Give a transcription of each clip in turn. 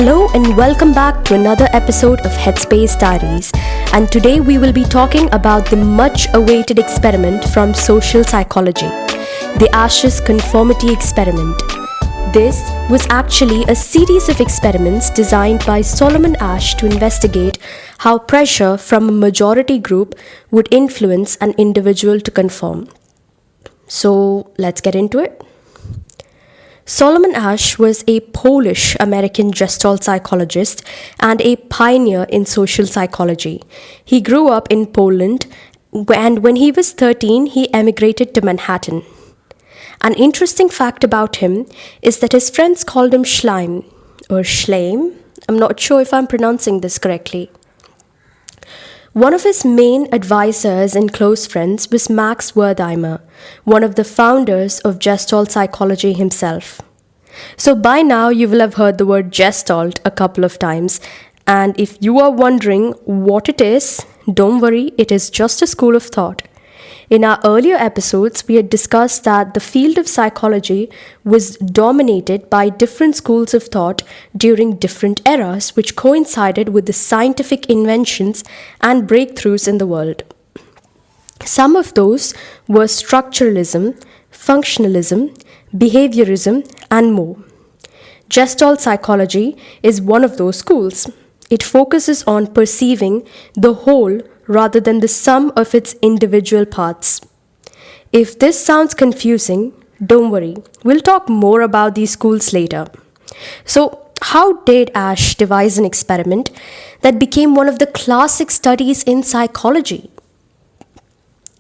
Hello and welcome back to another episode of Headspace Diaries. And today we will be talking about the much awaited experiment from social psychology, the Asch's conformity experiment. This was actually a series of experiments designed by Solomon Asch to investigate how pressure from a majority group would influence an individual to conform. So let's get into it. Solomon Asch was a Polish-American Gestalt psychologist and a pioneer in social psychology. He grew up in Poland, and when he was 13, he emigrated to Manhattan. An interesting fact about him is that his friends called him Schleim, or Schleim. I'm not sure if I'm pronouncing this correctly. One of his main advisors and close friends was Max Wertheimer, one of the founders of Gestalt psychology himself. So by now you will have heard the word Gestalt a couple of times, and if you are wondering what it is, don't worry, it is just a school of thought. In our earlier episodes, we had discussed that the field of psychology was dominated by different schools of thought during different eras, which coincided with the scientific inventions and breakthroughs in the world. Some of those were structuralism, functionalism, behaviorism, and more. Gestalt psychology is one of those schools. It focuses on perceiving the whole rather than the sum of its individual parts. If this sounds confusing, don't worry, we'll talk more about these schools later. So, how did Asch devise an experiment that became one of the classic studies in psychology?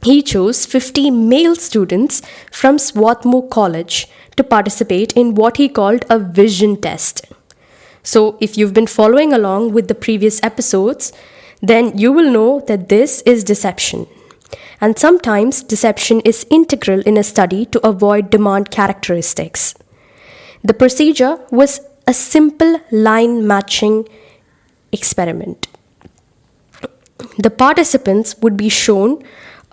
He chose 50 male students from Swarthmore College to participate in what he called a vision test. So, if you've been following along with the previous episodes, then you will know that this is deception. And sometimes deception is integral in a study to avoid demand characteristics. The procedure was a simple line matching experiment. The participants would be shown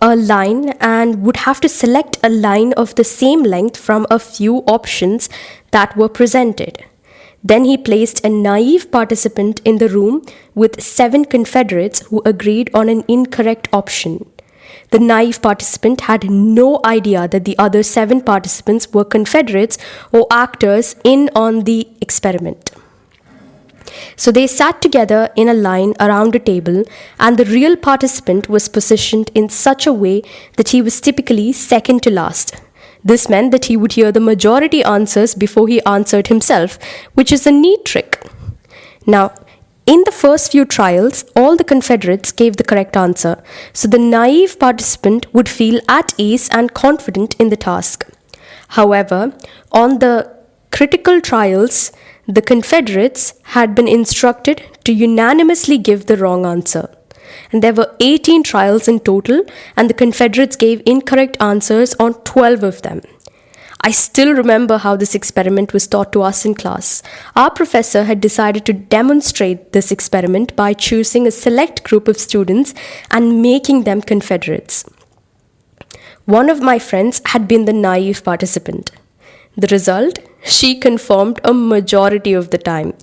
a line and would have to select a line of the same length from a few options that were presented. Then he placed a naive participant in the room with 7 Confederates who agreed on an incorrect option. The naive participant had no idea that the other 7 participants were Confederates or actors in on the experiment. So they sat together in a line around a table, and the real participant was positioned in such a way that he was typically second to last. This meant that he would hear the majority answers before he answered himself, which is a neat trick. Now, in the first few trials, all the Confederates gave the correct answer, so the naive participant would feel at ease and confident in the task. However, on the critical trials, the Confederates had been instructed to unanimously give the wrong answer. And there were 18 trials in total, and the Confederates gave incorrect answers on 12 of them. I still remember how this experiment was taught to us in class. Our professor had decided to demonstrate this experiment by choosing a select group of students and making them Confederates. One of my friends had been the naive participant. The result? She conformed a majority of the time.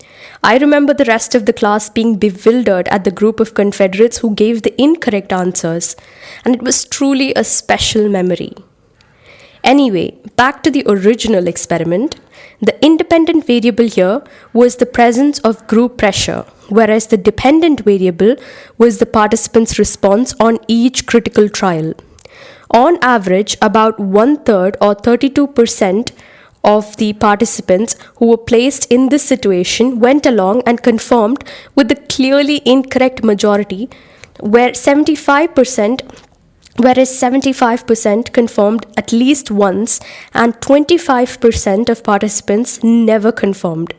I remember the rest of the class being bewildered at the group of Confederates who gave the incorrect answers, and it was truly a special memory. Anyway, back to the original experiment. The independent variable here was the presence of group pressure, whereas the dependent variable was the participants' response on each critical trial. On average, about 1/3 or 32% of the participants who were placed in this situation went along and conformed with the clearly incorrect majority, whereas 75% conformed at least once and 25% of participants never conformed.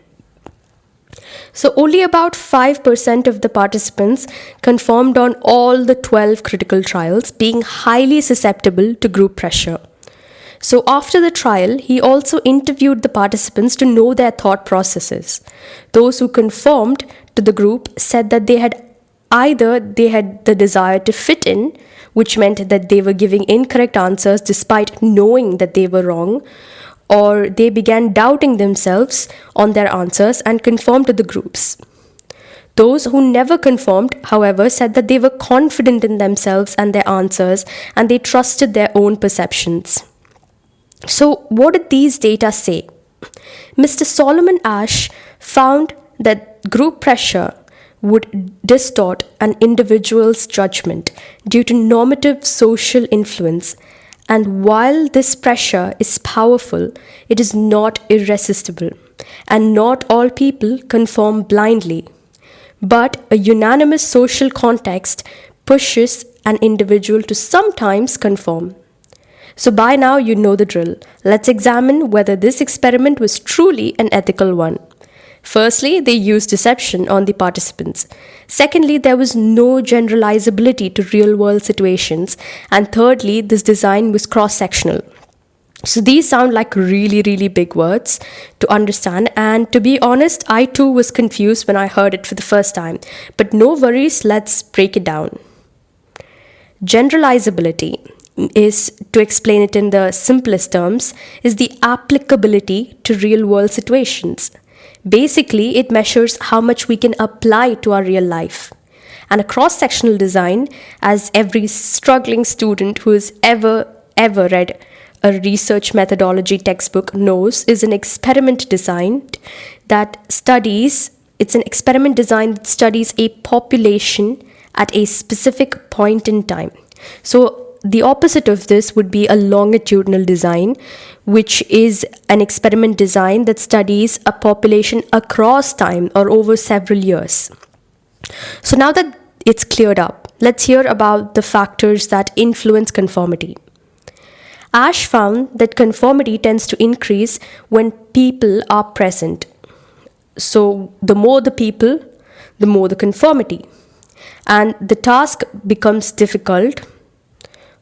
So only about 5% of the participants conformed on all the 12 critical trials, being highly susceptible to group pressure. So after the trial, he also interviewed the participants to know their thought processes. Those who conformed to the group said that they had the desire to fit in, which meant that they were giving incorrect answers despite knowing that they were wrong, or they began doubting themselves on their answers and conformed to the groups. Those who never conformed, however, said that they were confident in themselves and their answers, and they trusted their own perceptions. So, what did these data say? Mr. Solomon Asch found that group pressure would distort an individual's judgment due to normative social influence. And while this pressure is powerful, it is not irresistible, and not all people conform blindly. But a unanimous social context pushes an individual to sometimes conform. So by now you know the drill. Let's examine whether this experiment was truly an ethical one. Firstly, they used deception on the participants. Secondly, there was no generalizability to real-world situations. And thirdly, this design was cross-sectional. So these sound like really, really big words to understand. And to be honest, I too was confused when I heard it for the first time. But no worries, let's break it down. Generalizability is, to explain it in the simplest terms, is the applicability to real-world situations. Basically, it measures how much we can apply to our real life. And a cross-sectional design, as every struggling student who has ever read a research methodology textbook knows, is an experiment design that studies a population at a specific point in time. So the opposite of this would be a longitudinal design, which is an experiment design that studies a population across time or over several years. So now that it's cleared up, let's hear about the factors that influence conformity. Asch found that conformity tends to increase when people are present. So the more the people, the more the conformity. And the task becomes difficult.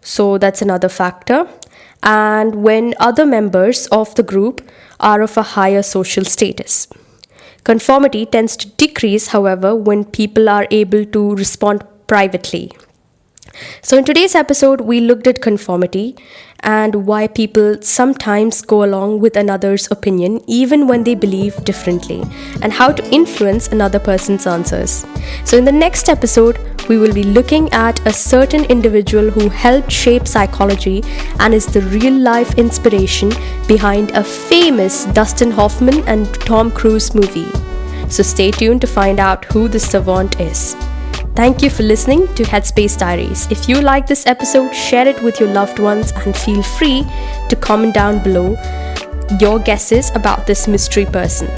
So that's another factor. And when other members of the group are of a higher social status. Conformity tends to decrease, however, when people are able to respond privately. So in today's episode, we looked at conformity and why people sometimes go along with another's opinion even when they believe differently, and how to influence another person's answers. So in the next episode, we will be looking at a certain individual who helped shape psychology and is the real-life inspiration behind a famous Dustin Hoffman and Tom Cruise movie. So stay tuned to find out who this savant is. Thank you for listening to Headspace Diaries. If you like this episode, share it with your loved ones and feel free to comment down below your guesses about this mystery person.